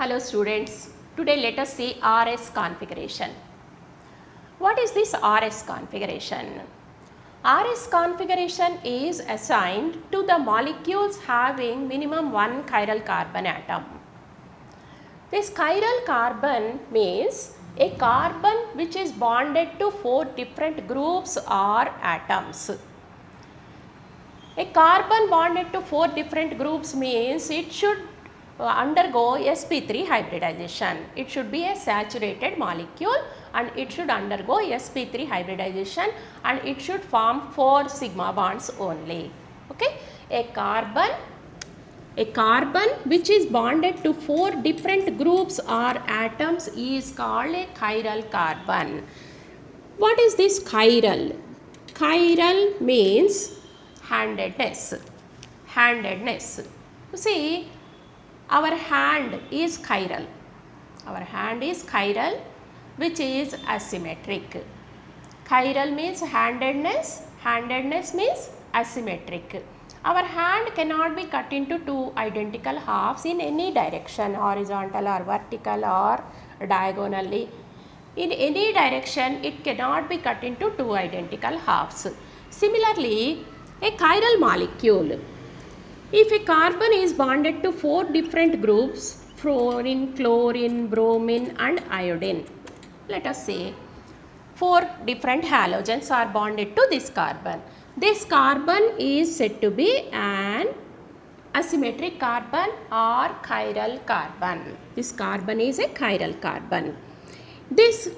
Hello students, today let us see RS configuration. What is this RS configuration? RS configuration is assigned to the molecules having minimum one chiral carbon atom. This chiral carbon means a carbon which is bonded to four different groups or atoms. A carbon bonded to four different groups means it should undergo sp3 hybridization. It should be a saturated molecule and it should undergo sp3 hybridization and it should form 4 sigma bonds only. Okay? A carbon which is bonded to four different groups or atoms is called a chiral carbon. What is this chiral? Chiral means handedness. You see, our hand is chiral. Our hand is chiral, which is asymmetric. Chiral means handedness. Handedness means asymmetric. Our hand cannot be cut into two identical halves in any direction, horizontal or vertical or diagonally. In any direction, it cannot be cut into two identical halves. Similarly, a chiral molecule. If a carbon is bonded to four different groups, fluorine, chlorine, bromine and iodine, let us say four different halogens are bonded to this carbon. This carbon is said to be an asymmetric carbon or chiral carbon. This carbon is a chiral carbon. This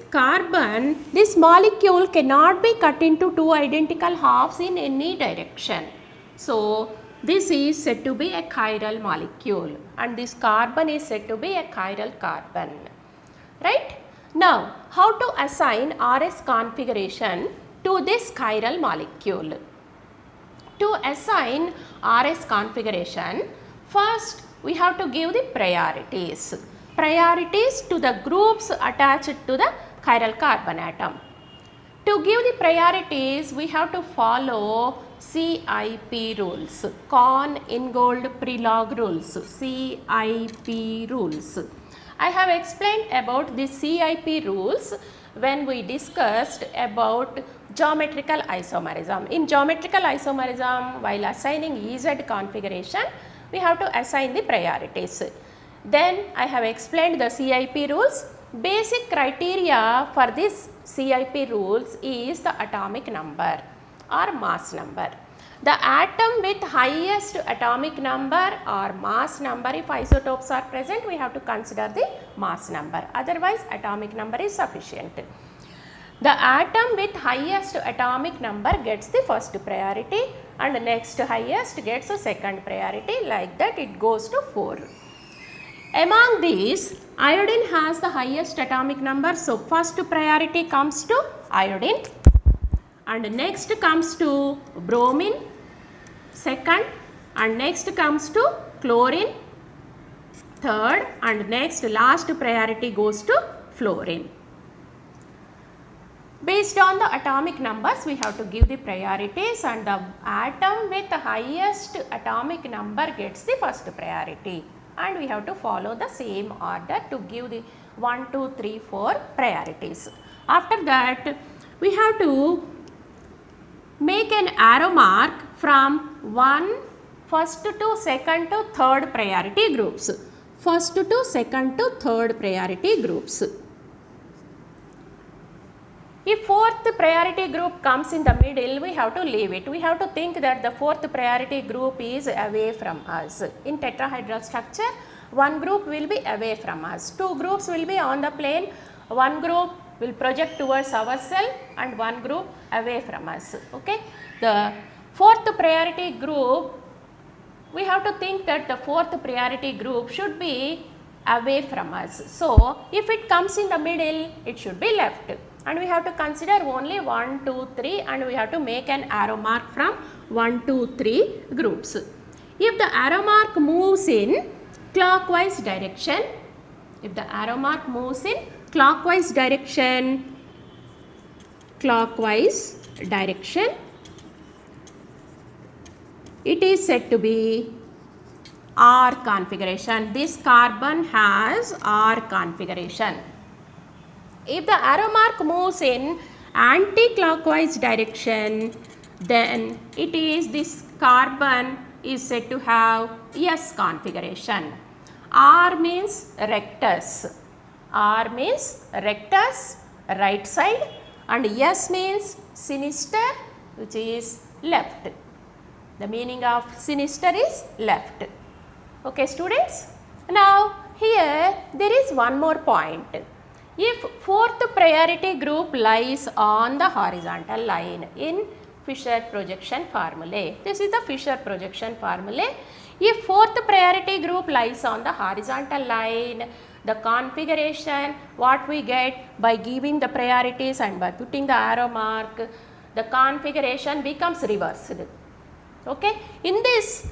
molecule cannot be cut into two identical halves in any direction. So, this is said to be a chiral molecule and this carbon is said to be a chiral carbon. Right? Now, how to assign RS configuration to this chiral molecule? To assign RS configuration, first we have to give the priorities. Priorities to the groups attached to the chiral carbon atom. To give the priorities, we have to follow CIP rules, Kohn-Ingold-Prelog rules, CIP rules. I have explained about the CIP rules when we discussed about geometrical isomerism. In geometrical isomerism, while assigning EZ configuration, we have to assign the priorities. Then I have explained the CIP rules. Basic criteria for this CIP rules is the atomic number or mass number. The atom with highest atomic number or mass number, if isotopes are present, we have to consider the mass number. Otherwise, atomic number is sufficient. The atom with highest atomic number gets the first priority and next highest gets a second priority. Like that, it goes to 4. Among these, iodine has the highest atomic number, so first priority comes to iodine and next comes to bromine, second, and next comes to chlorine, third, and next last priority goes to fluorine. Based on the atomic numbers, we have to give the priorities and the atom with the highest atomic number gets the first priority. And we have to follow the same order to give the 1, 2, 3, 4 priorities. After that, we have to make an arrow mark from first to second to third priority groups. First to second to third priority groups. If fourth priority group comes in the middle, we have to leave it. We have to think that the fourth priority group is away from us. In tetrahedral structure, one group will be away from us. Two groups will be on the plane. One group will project towards our cell and one group away from us. Okay. The fourth priority group, we have to think that the fourth priority group should be away from us. So, if it comes in the middle, it should be left. And we have to consider only 1, 2, 3 and we have to make an arrow mark from 1, 2, 3 groups. If the arrow mark moves in clockwise direction, it is said to be R configuration. This carbon has R configuration. If the arrow mark moves in anti-clockwise direction, then it is this carbon is said to have S configuration. R means rectus. R means rectus, right side, and S means sinister, which is left. The meaning of sinister is left. Okay, students. Now here there is one more point. If fourth priority group lies on the horizontal line in Fisher projection formulae. This is the Fisher projection formulae. If fourth priority group lies on the horizontal line, the configuration what we get by giving the priorities and by putting the arrow mark, the configuration becomes reversed. Okay. In this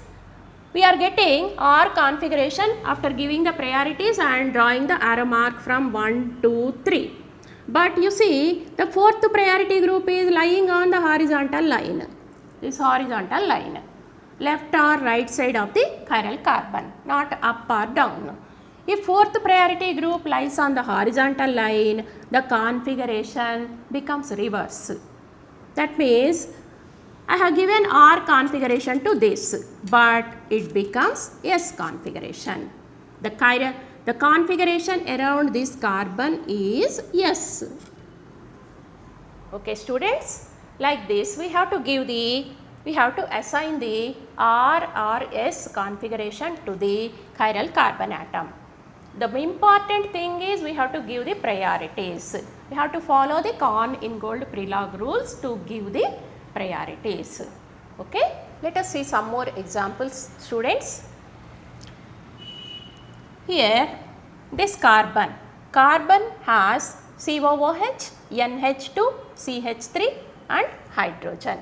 we are getting R configuration after giving the priorities and drawing the arrow mark from 1, 2, 3. But you see the fourth priority group is lying on the horizontal line, this horizontal line, left or right side of the chiral carbon, not up or down. If fourth priority group lies on the horizontal line, the configuration becomes reverse. That means I have given R configuration to this, but it becomes S configuration. The configuration around this carbon is S. Okay, students, like this we have to assign the R or S configuration to the chiral carbon atom. The important thing is we have to give the priorities. We have to follow the Kohn-Ingold-Prelog rules to give the priorities. Okay, let us see some more examples, students. Here this carbon has COOH, NH2, CH3 and hydrogen.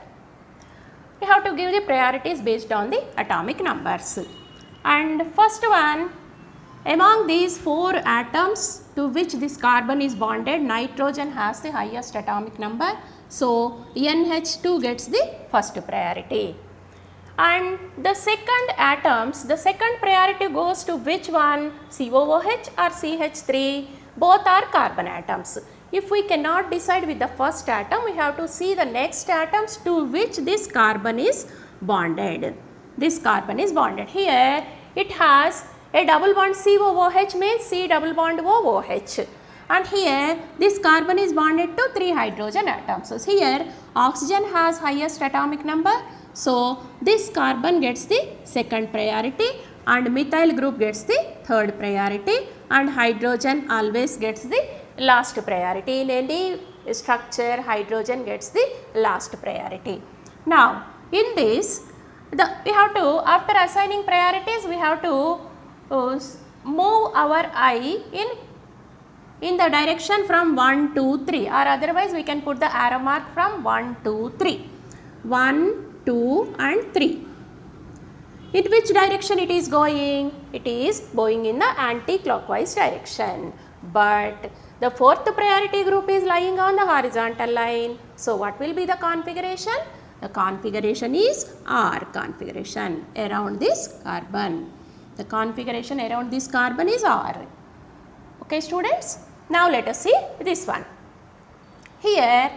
We have to give the priorities based on the atomic numbers. And first one, among these 4 atoms to which this carbon is bonded, nitrogen has the highest atomic number. So NH2 gets the first priority. And the second atoms, the second priority goes to which one? COOH or CH3, both are carbon atoms. If we cannot decide with the first atom, we have to see the next atoms to which this carbon is bonded. This carbon is bonded. Here it has a double bond COOH means C double bond OOH. And here this carbon is bonded to 3 hydrogen atoms. So here oxygen has highest atomic number. So this carbon gets the second priority and methyl group gets the third priority and hydrogen always gets the last priority. In any structure, hydrogen gets the last priority. Now in this, we have to, after assigning priorities, we have to move our eye in the direction from 1, 2, 3, or otherwise we can put the arrow mark from 1, 2, 3. 1, 2 and 3. In which direction it is going? It is going in the anti-clockwise direction. But the fourth priority group is lying on the horizontal line. So what will be the configuration? The configuration is R configuration around this carbon. The configuration around this carbon is R. Okay, students. Now let us see this one. Here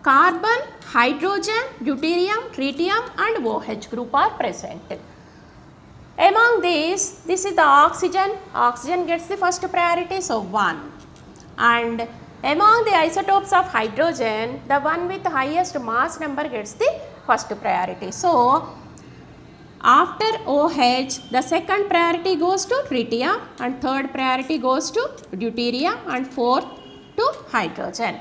carbon, hydrogen, deuterium, tritium and OH group are present. Among these, this is the oxygen. Oxygen gets the first priority, so 1. And among the isotopes of hydrogen, the one with highest mass number gets the first priority. So after OH, the second priority goes to tritium and third priority goes to deuterium and fourth to hydrogen.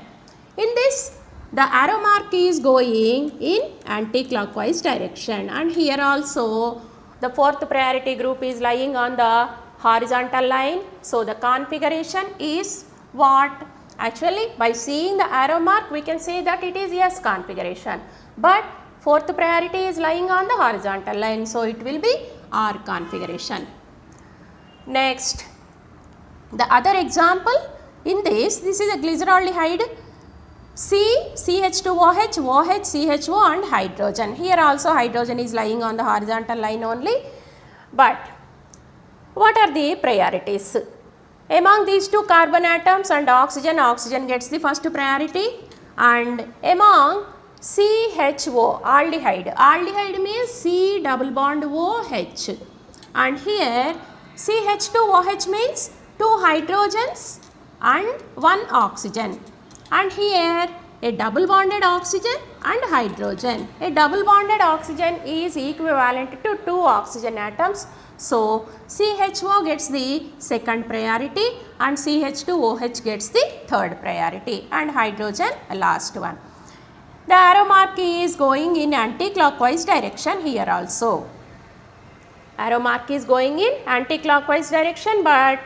In this, the arrow mark is going in anti-clockwise direction, and here also the fourth priority group is lying on the horizontal line. So the configuration is what? Actually, by seeing the arrow mark we can say that it is S configuration, but fourth priority is lying on the horizontal line, so it will be R configuration. Next, the other example, in this is a glyceraldehyde C, CH2OH, OH, CHO and hydrogen. Here also hydrogen is lying on the horizontal line only. But what are the priorities? Among these two carbon atoms and oxygen, oxygen gets the first priority, and among CHO, aldehyde, aldehyde means C double bond OH, and here CH2OH means 2 hydrogens and 1 oxygen, and here a double bonded oxygen and hydrogen. A double bonded oxygen is equivalent to 2 oxygen atoms. So, CHO gets the second priority and CH2OH gets the third priority, and hydrogen last one. The arrow mark is going in anti-clockwise direction here also. Arrow mark is going in anti-clockwise direction, but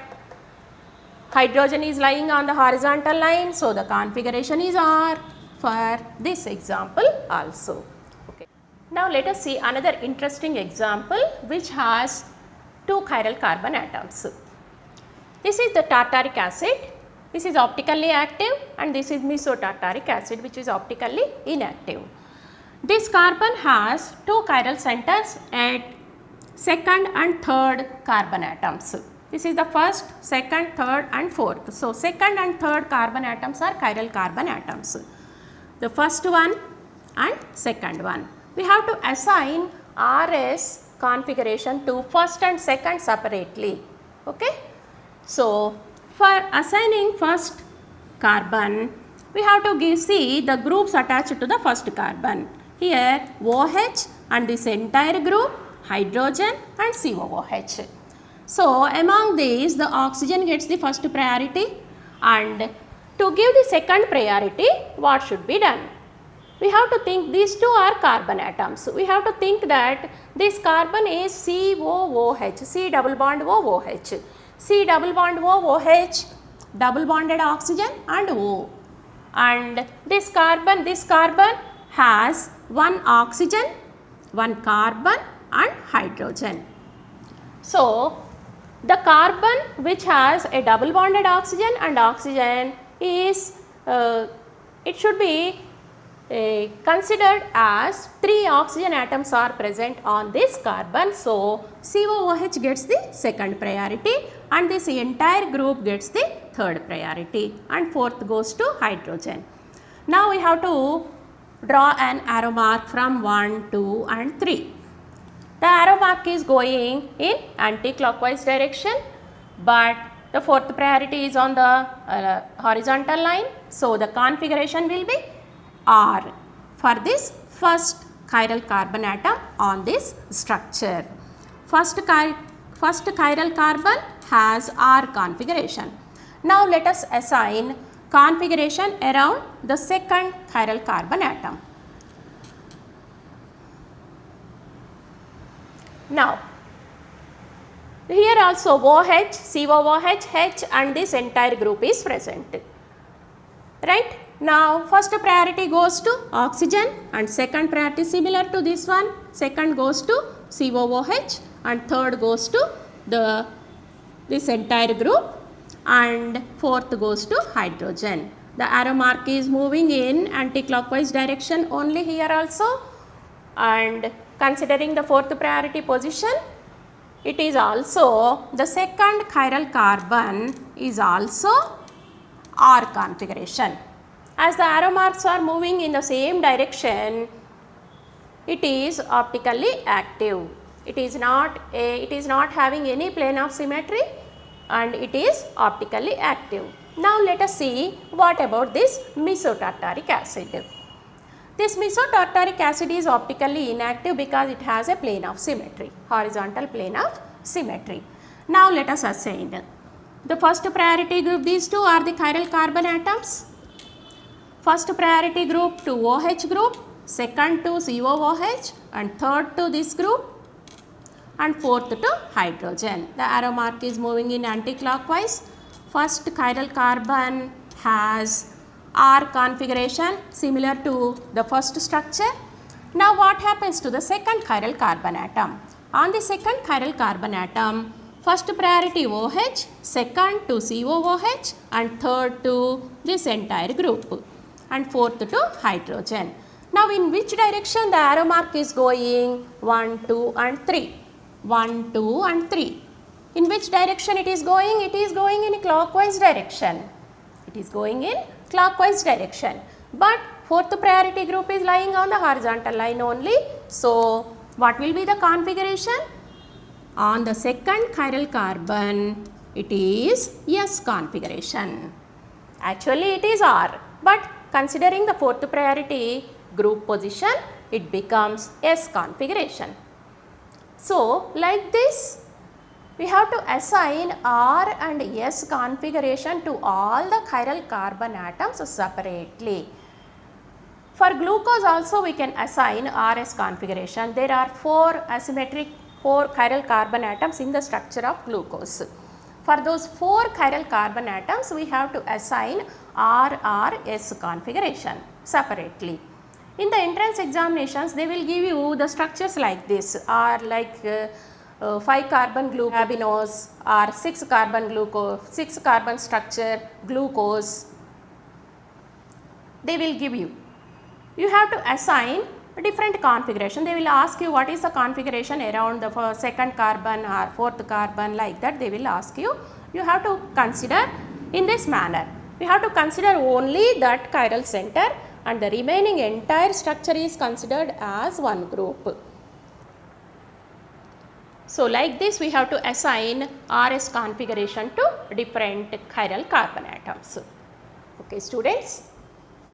hydrogen is lying on the horizontal line, so the configuration is R for this example also. Okay. Now let us see another interesting example which has 2 chiral carbon atoms. This is the tartaric acid. This is optically active, and this is mesotartaric acid, which is optically inactive. This carbon has 2 chiral centers at second and third carbon atoms. This is the first, second, third and fourth. So, second and third carbon atoms are chiral carbon atoms. The first one and second one. We have to assign RS configuration to first and second separately. Okay. So, for assigning first carbon, we have to see the groups attached to the first carbon. Here OH and this entire group, hydrogen and COOH. So, among these the oxygen gets the first priority, and to give the second priority, what should be done? We have to think these two are carbon atoms. We have to think that this carbon is COOH, C double bond OOH. C double bond OOH, double bonded oxygen and O. And this carbon has 1 oxygen, 1 carbon and hydrogen. So, the carbon which has a double bonded oxygen and oxygen is, it should be considered as 3 oxygen atoms are present on this carbon. So, COOH gets the second priority and this entire group gets the third priority, and fourth goes to hydrogen. Now, we have to draw an arrow mark from 1, 2 and 3. The arrow mark is going in anti-clockwise direction, but the fourth priority is on the horizontal line. So, the configuration will be R for this first chiral carbon atom on this structure. First chiral carbon has R configuration. Now, let us assign configuration around the second chiral carbon atom. Now, here also OH, COOH, H and this entire group is present, right. Now, first priority goes to oxygen and second priority similar to this one, second goes to COOH and third goes to this entire group and fourth goes to hydrogen. The arrow mark is moving in anti-clockwise direction only here also, and considering the fourth priority position, it is also the second chiral carbon is also R configuration. As the arrow marks are moving in the same direction, it is optically active. It is not having any plane of symmetry and it is optically active. Now, let us see what about this mesotartaric acid. This mesotartaric acid is optically inactive because it has a plane of symmetry, horizontal plane of symmetry. Now, let us assign the first priority group. These two are the chiral carbon atoms. First priority group to OH group, second to COOH and third to this group and fourth to hydrogen. The arrow mark is moving in anti-clockwise. First chiral carbon has R configuration similar to the first structure. Now, what happens to the second chiral carbon atom? On the second chiral carbon atom, first priority OH, second to COOH and third to this entire group and fourth to hydrogen. Now, in which direction the arrow mark is going? 1, 2 and 3. 1, 2 and 3. In which direction it is going? It is going in clockwise direction. It is going in clockwise direction. But fourth priority group is lying on the horizontal line only. So, what will be the configuration? On the second chiral carbon, it is S configuration. Actually, it is R. But considering the fourth priority group position, it becomes S configuration. So, like this, we have to assign R and S configuration to all the chiral carbon atoms separately. For glucose also we can assign RS configuration. There are 4 chiral carbon atoms in the structure of glucose. For those 4 chiral carbon atoms, we have to assign RRS configuration separately. In the entrance examinations, they will give you the structures like this, are like 5 carbon glucosinose or 6 carbon glucose, 6 carbon structure glucose. They will give you. You have to assign a different configuration. They will ask you what is the configuration around the second carbon or fourth carbon, like that they will ask you. You have to consider in this manner. We have to consider only that chiral center and the remaining entire structure is considered as one group. So, like this we have to assign RS configuration to different chiral carbon atoms. Okay, students.